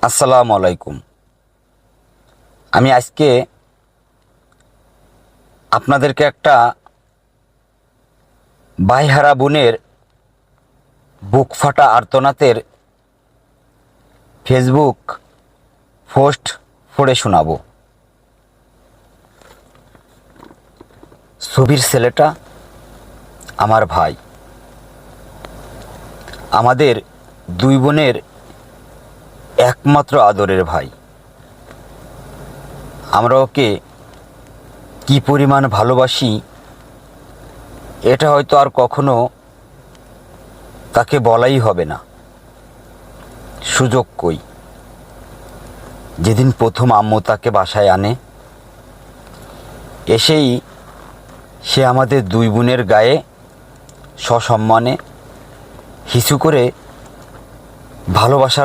আসসালামু আলাইকুম। আমি আজকে আপনাদেরকে একটা ভাইহারা বোনের বুক ফাটা আর্তনাদের ফেসবুক পোস্ট পড়ে শোনাবো। ছবির ছেলেটা আমার ভাই, আমাদের দুই বোনের একমাত্র আদরের ভাই। আমরা ওকে কী পরিমাণ ভালোবাসি এটা হয়তো আর কখনো তাকে বলাই হবে না। সুযোগ কই, যেদিন প্রথম আম্মু তাকে বাসায় আনে, এসেই সে আমাদের দুই বোনের গায়ে সসম্মানে হিসু করে ভালোবাসার